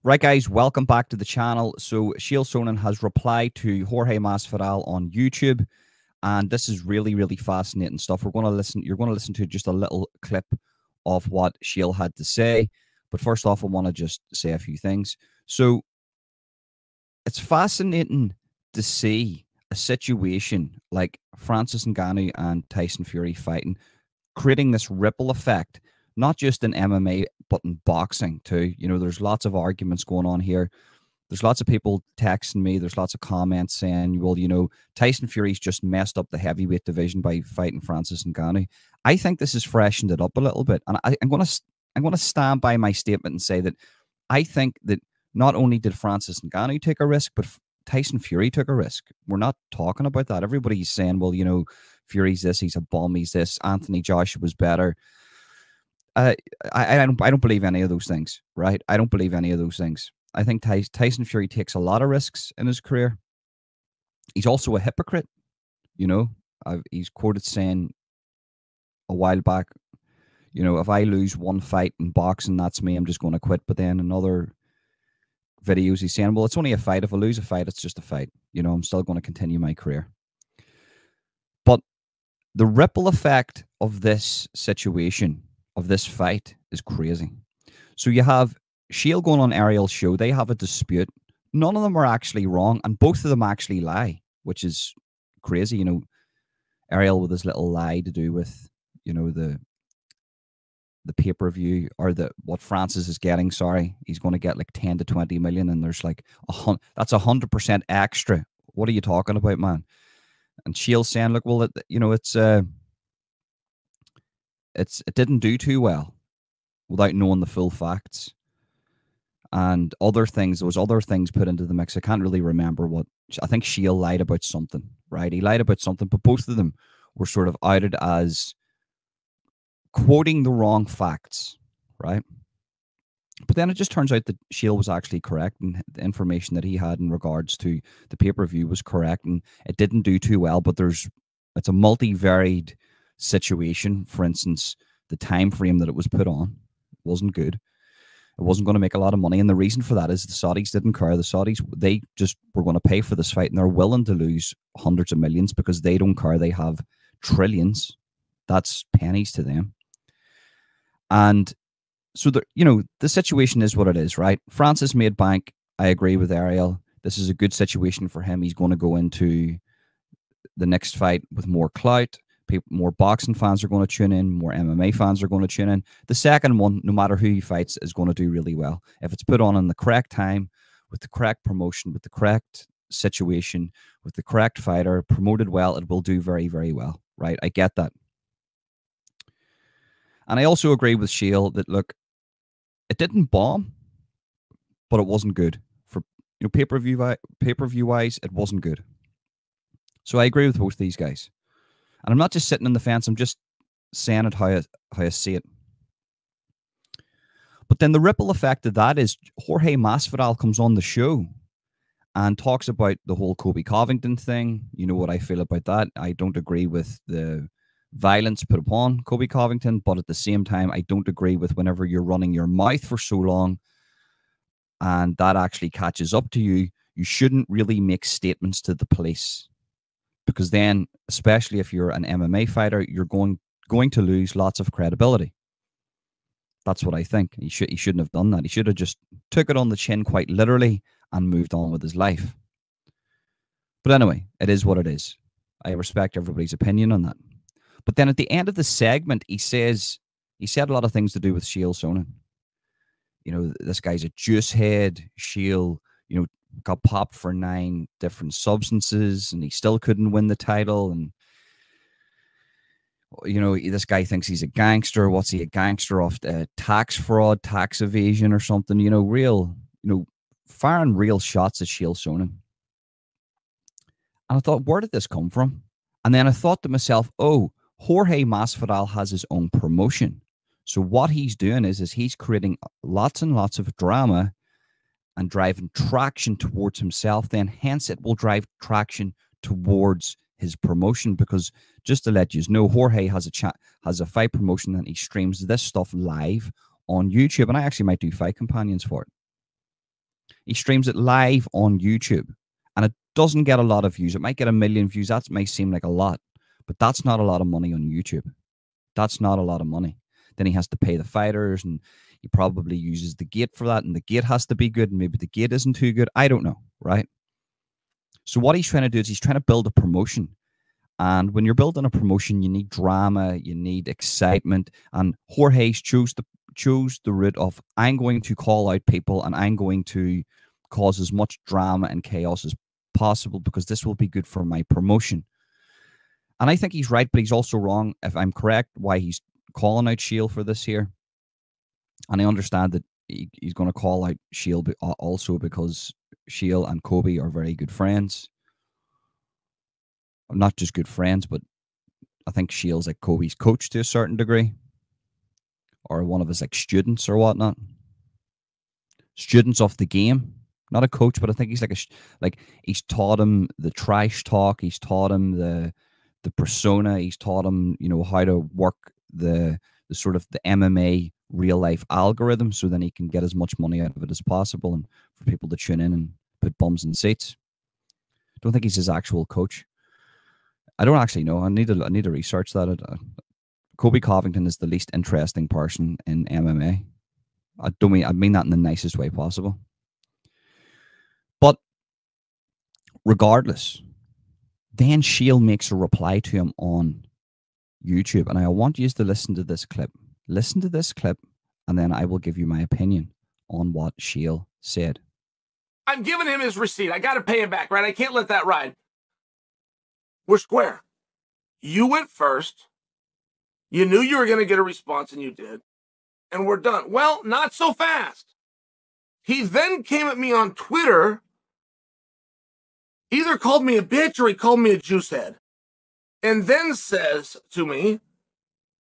Right, guys, welcome back to the channel. So Chael Sonnen has replied to Jorge Masvidal on YouTube, and this is really, really fascinating stuff. You're going to listen to just a little clip of what Chael had to say. But first off, I want to just say a few things. So it's fascinating to see a situation like Francis Ngannou and Tyson Fury fighting, creating this ripple effect, not just in MMA, but in boxing too. You know, there's lots of arguments going on here. There's lots of people texting me. There's lots of comments saying, well, you know, Tyson Fury's just messed up the heavyweight division by fighting Francis Ngannou. I think this has freshened it up a little bit. And I'm going to stand by my statement and say that I think that not only did Francis Ngannou take a risk, but Tyson Fury took a risk. We're not talking about that. Everybody's saying, well, you know, Fury's this, he's a bum, he's this, Anthony Joshua was better. I don't believe any of those things, right? I don't believe any of those things. I think Tyson Fury takes a lot of risks in his career. He's also a hypocrite, you know. He's quoted saying a while back, you know, if I lose one fight in boxing, that's me, I'm just going to quit. But then in other videos, he's saying, well, it's only a fight. If I lose a fight, it's just a fight. You know, I'm still going to continue my career. But the ripple effect of this situation, of this fight, is crazy. So you have Chael going on Ariel's show. They have a dispute. None of them are actually wrong, and both of them actually lie, which is crazy. You know, Ariel with his little lie to do with, you know, the pay-per-view, or what Francis is getting. Sorry, he's going to get like 10 to 20 million, and there's like that's 100% extra. What are you talking about, man? And Chael saying, look, well, you know, it didn't do too well without knowing the full facts. And other things, there was other things put into the mix. I can't really remember what. I think Chael lied about something, right? He lied about something, but both of them were sort of outed as quoting the wrong facts, right? But then it just turns out that Chael was actually correct, and the information that he had in regards to the pay-per-view was correct, and it didn't do too well. But it's a multi-varied situation. For instance, the time frame that it was put on wasn't good. It wasn't going to make a lot of money, and the reason for that is the Saudis didn't care. The Saudis, they just were going to pay for this fight, and they're willing to lose hundreds of millions because they don't care. They have trillions. That's pennies to them. And so, you know, the situation is what it is, right? Francis made bank. I agree with Ariel. This is a good situation for him. He's going to go into the next fight with more clout. More boxing fans are going to tune in. More MMA fans are going to tune in. The second one, no matter who he fights, is going to do really well. If it's put on in the correct time, with the correct promotion, with the correct situation, with the correct fighter, promoted well, it will do very, very well, right? I get that. And I also agree with Chael that, look, it didn't bomb, but it wasn't good. For, you know, pay-per-view wise, it wasn't good. So I agree with both these guys. And I'm not just sitting on the fence, I'm just saying it how I see it. But then the ripple effect of that is Jorge Masvidal comes on the show and talks about the whole Colby Covington thing. You know what I feel about that. I don't agree with the violence put upon Colby Covington, but at the same time, I don't agree with whenever you're running your mouth for so long and that actually catches up to you, you shouldn't really make statements to the police. Because then, especially if you're an MMA fighter, you're going to lose lots of credibility. That's what I think. He shouldn't have done that. He should have just took it on the chin quite literally and moved on with his life. But anyway, it is what it is. I respect everybody's opinion on that. But then at the end of the segment, he said a lot of things to do with Chael Sonnen. You know, this guy's a juice head. Chael, you know, got popped for 9 different substances and he still couldn't win the title. And, you know, this guy thinks he's a gangster. What's he, a gangster of? Tax fraud, tax evasion or something? You know, firing real shots at Chael Sonnen. And I thought, where did this come from? And then I thought to myself, oh, Jorge Masvidal has his own promotion. So what he's doing is he's creating lots and lots of drama and driving traction towards himself, then hence it will drive traction towards his promotion. Because just to let you know, Jorge has a fight promotion and he streams this stuff live on YouTube, and I actually might do fight companions for it. He streams it live on YouTube, and it doesn't get a lot of views. It might get 1 million views. That may seem like a lot, but that's not a lot of money on YouTube. That's not a lot of money. Then he has to pay the fighters, and he probably uses the gate for that, and the gate has to be good, and maybe the gate isn't too good. I don't know, right? So what he's trying to do is he's trying to build a promotion. And when you're building a promotion, you need drama, you need excitement. And Jorge chose the route of, I'm going to call out people and I'm going to cause as much drama and chaos as possible because this will be good for my promotion. And I think he's right, but he's also wrong. If I'm correct, why he's calling out Chael for this here. And I understand that he's going to call out Chael also because Chael and Kobe are very good friends. Not just good friends, but I think Chael's like Kobe's coach to a certain degree, or one of his like students or whatnot. Students of the game, not a coach, but I think he's like he's taught him the trash talk. He's taught him the persona. He's taught him, you know, how to work the sort of the MMA real life algorithm, so then he can get as much money out of it as possible, and for people to tune in and put bums in seats. Don't think he's his actual coach. I don't actually know. I need to research that. Kobe Covington is the least interesting person in MMA. I mean that in the nicest way possible. But regardless, then Chael makes a reply to him on YouTube, and I want you to listen to this clip. Listen to this clip, and then I will give you my opinion on what Chael said. I'm giving him his receipt. I got to pay him back, right? I can't let that ride. We're square. You went first. You knew you were going to get a response, and you did. And we're done. Well, not so fast. He then came at me on Twitter, either called me a bitch or he called me a juicehead, and then says to me,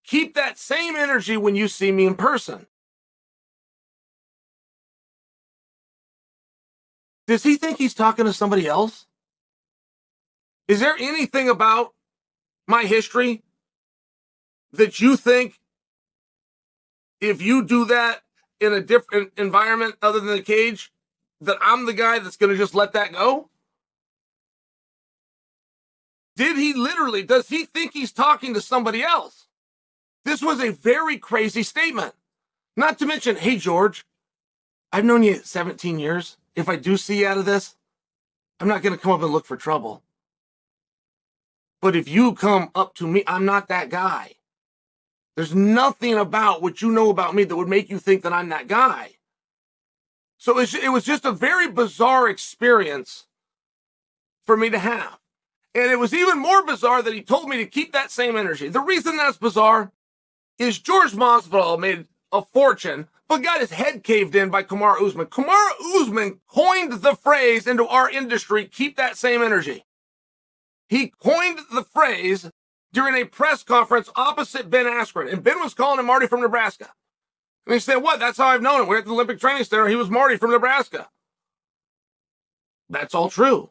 keep that same energy when you see me in person. Does he think he's talking to somebody else? Is there anything about my history that you think if you do that in a different environment other than the cage, that I'm the guy that's going to just let that go? Does he think he's talking to somebody else? This was a very crazy statement. Not to mention, hey, George, I've known you 17 years. If I do see you out of this, I'm not going to come up and look for trouble. But if you come up to me, I'm not that guy. There's nothing about what you know about me that would make you think that I'm that guy. So it was just a very bizarre experience for me to have. And it was even more bizarre that he told me to keep that same energy. The reason that's bizarre is Jorge Masvidal made a fortune, but got his head caved in by Kamaru Usman. Kamaru Usman coined the phrase into our industry, keep that same energy. He coined the phrase during a press conference opposite Ben Askren. And Ben was calling him Marty from Nebraska. And he said, what? That's how I've known him. We're at the Olympic Training Center. He was Marty from Nebraska. That's all true.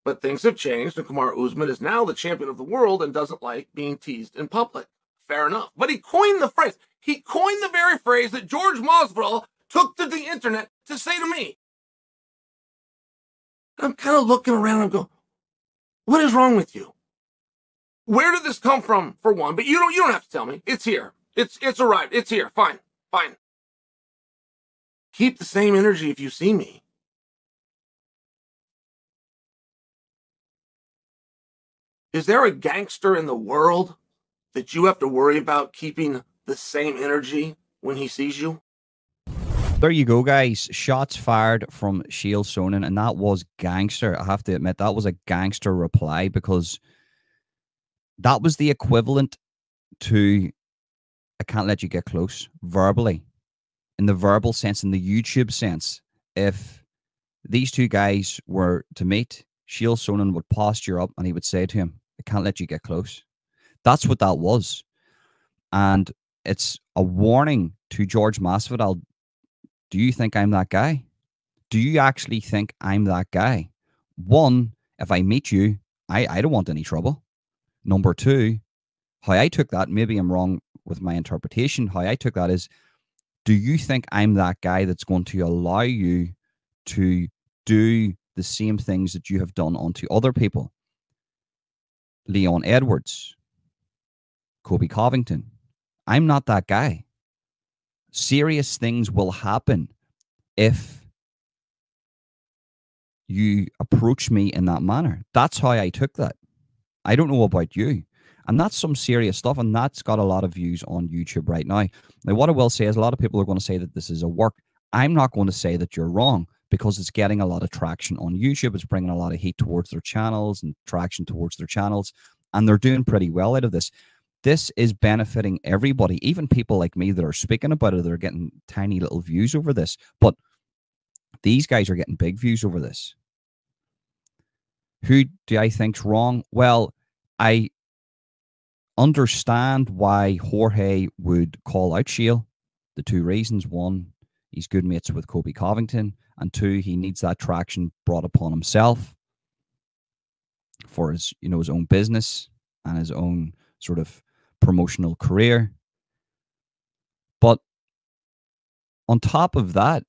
But things have changed, and Kamaru Usman is now the champion of the world and doesn't like being teased in public. Fair enough. But he coined the phrase. He coined the very phrase that Jorge Masvidal took to the internet to say to me. And I'm kind of looking around and going, what is wrong with you? Where did this come from, for one? But you don't have to tell me. It's here. It's arrived. It's here. Fine. Keep the same energy if you see me. Is there a gangster in the world that you have to worry about keeping the same energy when he sees you? There you go, guys. Shots fired from Chael Sonnen, and that was gangster. I have to admit, that was a gangster reply, because that was the equivalent to, I can't let you get close, verbally. In the verbal sense, in the YouTube sense, if these two guys were to meet, Chael Sonnen would posture up and he would say to him, I can't let you get close. That's what that was. And it's a warning to Jorge Masvidal. Do you think I'm that guy? Do you actually think I'm that guy? One, if I meet you, I don't want any trouble. Number two, how I took that, maybe I'm wrong with my interpretation, how I took that is, do you think I'm that guy that's going to allow you to do the same things that you have done onto other people. Leon Edwards, Kobe Covington. I'm not that guy. Serious things will happen if you approach me in that manner. That's how I took that. I don't know about you. And that's some serious stuff, and that's got a lot of views on YouTube right now. Now, what I will say is a lot of people are going to say that this is a work. I'm not going to say that you're wrong, because it's getting a lot of traction on YouTube. It's bringing a lot of heat towards their channels and traction towards their channels, and they're doing pretty well out of this. This is benefiting everybody, even people like me that are speaking about it. They're getting tiny little views over this, but these guys are getting big views over this. Who do I think's wrong? Well, I understand why Jorge would call out Chael. The two reasons: one, he's good mates with Kobe Covington, and two, he needs that traction brought upon himself for his, you know, his own business and his own sort of promotional career. But on top of that,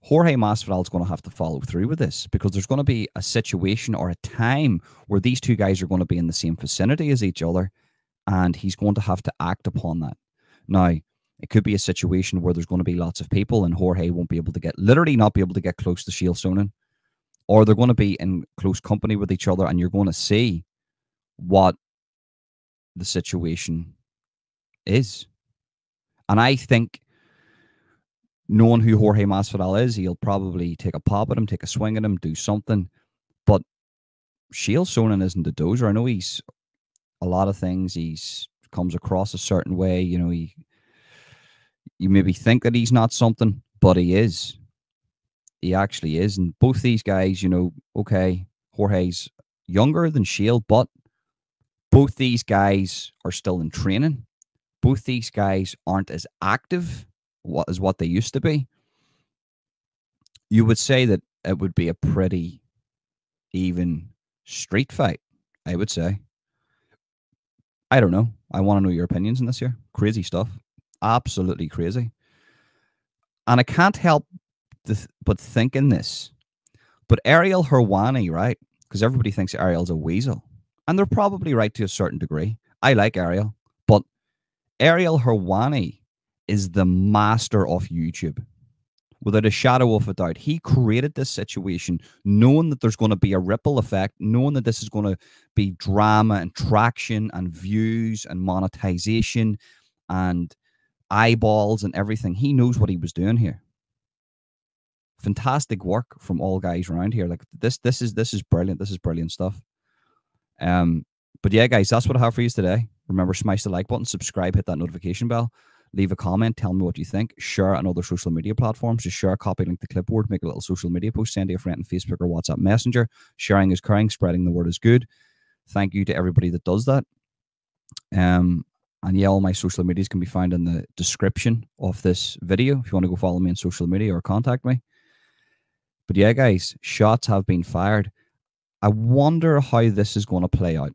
Jorge Masvidal is going to have to follow through with this, because there's going to be a situation or a time where these two guys are going to be in the same vicinity as each other, and he's going to have to act upon that. Now, it could be a situation where there's going to be lots of people and Jorge won't be able to literally not be able to get close to Chael Sonnen, or they're going to be in close company with each other, and you're going to see what the situation is. And I think, knowing who Jorge Masvidal is, he'll probably take a pop at him, take a swing at him, do something. But Chael Sonnen isn't a dozer. I know he's a lot of things. He's comes across a certain way. You know, you maybe think that he's not something, but he is. He actually is. And both these guys, you know, okay, Jorge's younger than Chael, but both these guys are still in training. Both these guys aren't as active as what they used to be. You would say that it would be a pretty even street fight, I would say. I don't know. I want to know your opinions on this here. Crazy stuff. Absolutely crazy. And I can't help but thinking this. But Ariel Helwani, right? Because everybody thinks Ariel's a weasel. And they're probably right to a certain degree. I like Ariel. But Ariel Helwani is the master of YouTube. Without a shadow of a doubt. He created this situation knowing that there's going to be a ripple effect, knowing that this is going to be drama and traction and views and monetization and eyeballs and everything. He knows what he was doing here. Fantastic work from all guys around here. Like this is brilliant. This is brilliant stuff. But yeah, guys, that's what I have for you today. Remember, smash the like button, subscribe, hit that notification bell. Leave a comment, tell me what you think. Share on other social media platforms. Just share, copy, link the clipboard, make a little social media post, send to a friend on Facebook or WhatsApp Messenger. Sharing is caring, spreading the word is good. Thank you to everybody that does that. And yeah, all my social medias can be found in the description of this video if you want to go follow me on social media or contact me. But yeah, guys, shots have been fired. I wonder how this is going to play out.